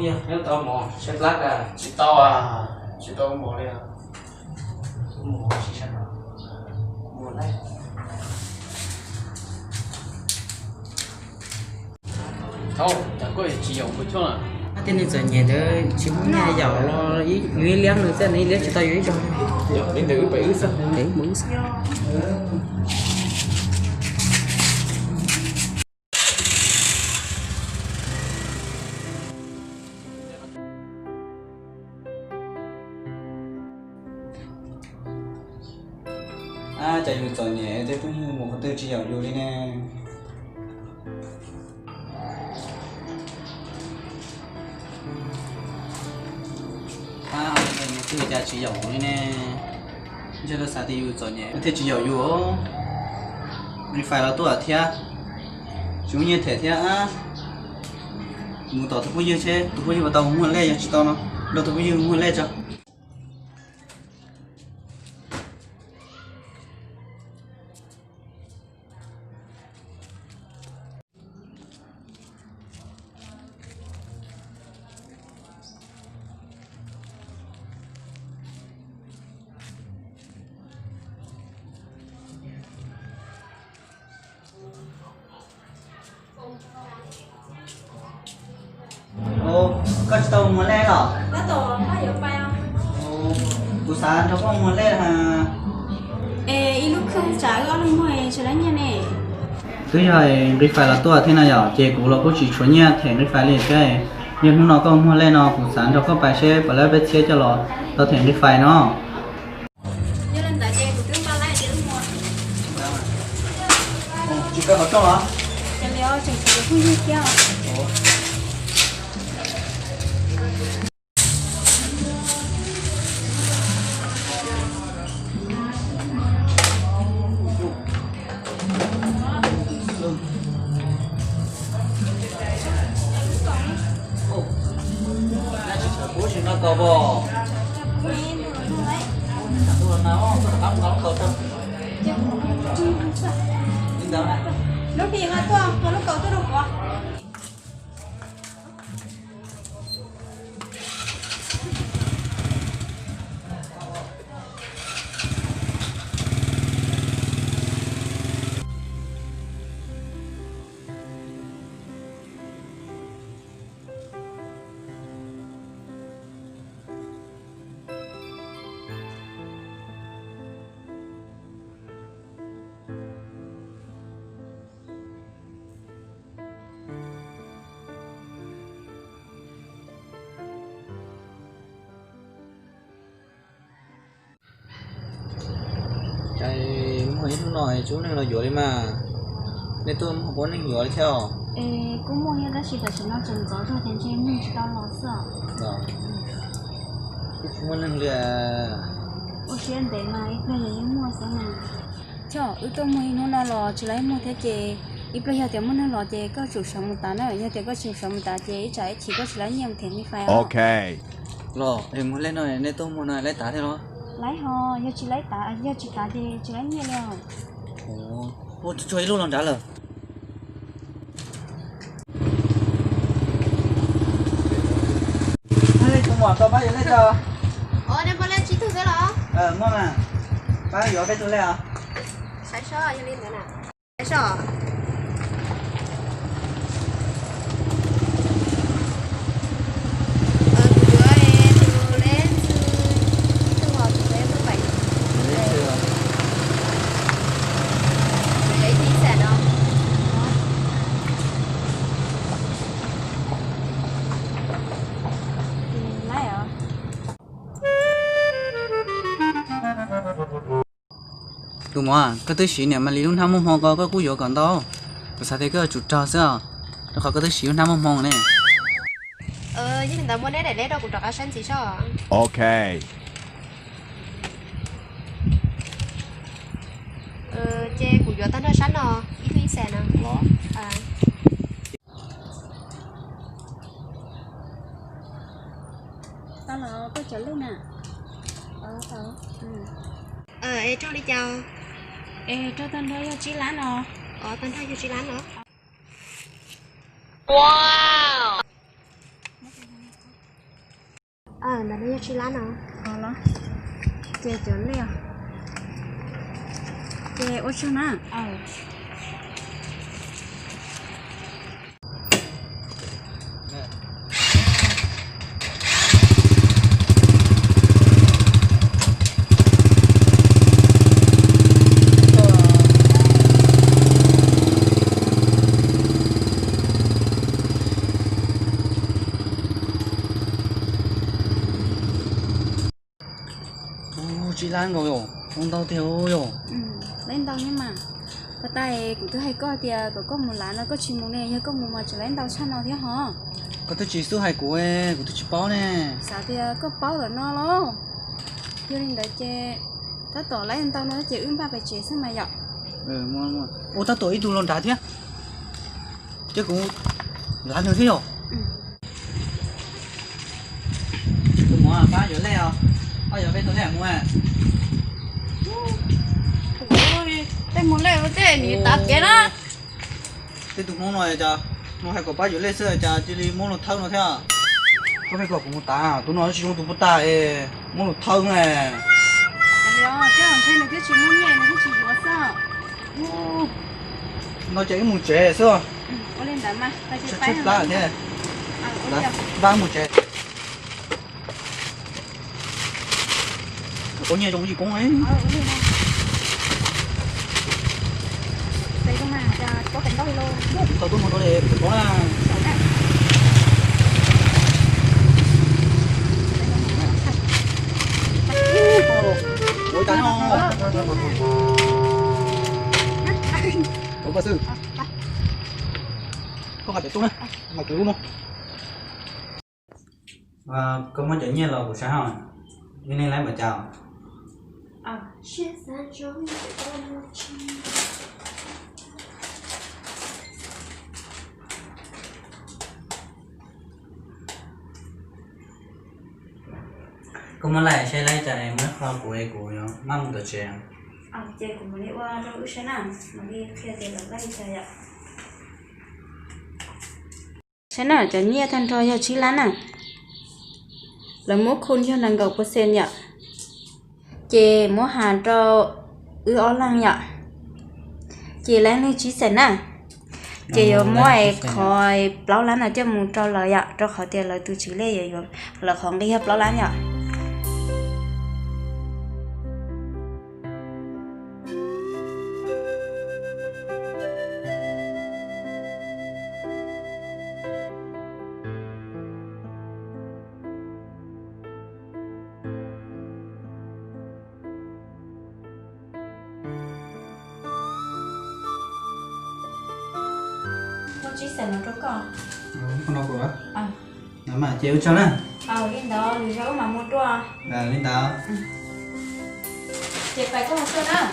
giờ nếu tao mò xếp lát à chỉ tao mỏ đây à mò chỉ xếp rồi mò đây không chẳng có gì chỉ dùng một chút à thế nên giờ nhẹ thôi chỉ muốn nghe giàu lo ý lưới liếng nữa sẽ lấy liếng cho tao dưới cho giờ đến từ bảy ước sao đấy muốn sao chạy dù chọn nhẹ thế cũng như một cái tư chỉ ở dù đi nè cái người cha chỉ giàu đi nè cho nó sao thì dù chọn nhẹ thế chỉ giàu dù mình phải là tôi ở thia chúng như thế thia á muốn tao tôi bây giờ chứ tôi bây giờ tao không muốn lấy cho tao nó đâu tôi bây giờ muốn lấy cho có tàu muốn lên hả? Nó tổ nó hiểu phải không? Buổi sáng cháu không muốn lên hả? Ê, lúc không trả gói luôn rồi, chờ đánh nha nè. Cứ rồi đi phải là tua thế nào nhở? Chị cũng là có chỉ chuẩn nha, thì đi phải lên cái nhưng hôm nào có muốn lên nó buổi sáng cháu có bài xe và lấy bé xe cho nó, tao thì đi phải nó. Nhớ lên tại chị của tướng ba lại chị đúng không? Chị có học trong hả? Chờ liệu chẳng phải không đi kia. Nó có bò. Lúc đi ngã to, lúc cầu tôi đâu có. Cái mỗi lúc nói chú này là dối đi mà nên tôi không muốn anh dối theo Ê, cũng mua hết đã chỉ phải chúng nó chừng gió thôi, đến trên mình chỉ đau lo sợ. rồi tôi không muốn anh là Ôi chuyện đấy mà ít bây giờ những mua sẽ nào. Chợ, tôi mua nó là lò chỉ lấy mua thế chị. Ít bây giờ tiền mua nó lò chị có chủ sống một tá nữa, giờ tiền có chủ sống một tá chị chạy chỉ có chỉ lấy nhiều tiền mới phải. Ok. rồi em muốn lên rồi nên tôi muốn nói lấy tá theo nó Lấy ho, giờ chỉ lấy tá, giờ chỉ tá thì chỉ lấy nhiều liền. ô chơi luôn làm trả lời hey tôi muốn tao bắt lên cho Đem vào lên chỉ thử cái đó. mua mà bắt giờ cái tôi lên à Sai sót, giờ lên nữa nè. Sai sót. đúng không cái thứ gì này mà lý luôn tham mong có cú vô còn đó cái sao thế cái chuột trò sao nó có cái thứ gì tham mong này Chứ mình tao muốn để lấy đâu cũng trọc áo xanh chỉ sao. Ok. Chê của gió tao nó xanh nó ít thứ xe nè. đó Tao là có trở lên nè. Tao. Ê cho đi chào. Ê cho tao thôi chỉ lá nó. Tao thay cho chỉ lá nữa. Wow. là nó chỉ lá nào Có đó. Chè chỗ leo. Chè ô cho nè. Chị Lan rồi ồ, không tao theo rồi. Lên tàu nhưng mà có tay cũng tôi hay coi thì có một lá nó có chim một này hay có một mà chỉ lên tàu chăn nào thế hả? Có tôi chỉ số hai của em, của tôi chỉ báo nè. Sao thì có bao rồi nó luôn. Cho nên đợi chè ta tỏ lấy tao nó chỉ ba phải chè xem mà dọc. Mua. Ô tao tuổi tụi lon trả thế. Chứ cũng Lan nữa thế rồi. Tụi mua ba giờ leo. Bao giờ bên tôi lẻ mua à? Ôi, đây muốn lấy thế thì tạt cái đó. Thế tụi mua nói cho, nó hay có ba giờ lên sơ cho chỉ đi mua nó thâu nó theo. Có phải có cũng ta, tụi nó chỉ dùng tụi ta mua nó thâu này. Đó, chứ không thấy nó cái chuyện muốn nghe nó cái chuyện gì sao? Nó chạy một trẻ sao? Có lên đá mà, ta chỉ Chết phải lá thế. Đó, ba một trẻ. Có nhà trong gì cũng ấy. đây có mà có cảnh đó luôn Tao tôi một đôi đẹp, có là ôi tao nó. Có bà sư. Có gặp tôi nè, gặp tôi luôn không? Và có một chuyện như là buổi sáng rồi, như này lấy mà chào. Có mà lại sẽ lấy cho em mới khoa của em của nó mong được chuyện. Chè của mình đi qua đâu ước sáng nào mà đi kia thì là lấy chè ạ. Sáng nào cho nhia thanh thôi cho chí lán à. Là mỗi khôn cho nàng gầu có sen nhở. Chè mỗi hàng cho ư ó lăng nhở. Chè lấy lên chí sen à. Chè ở mỗi khỏi báo lán là cho muốn cho lời ạ. Cho khỏi tiền lời từ chí lê rồi là khỏi đi hấp báo lán nhở. Chỉ xem một chút con. Con đâu của nó mà chiếu cho nè. Lên đó thì sao mà mua trò. Lên đó. Chị phải có một chút nữa.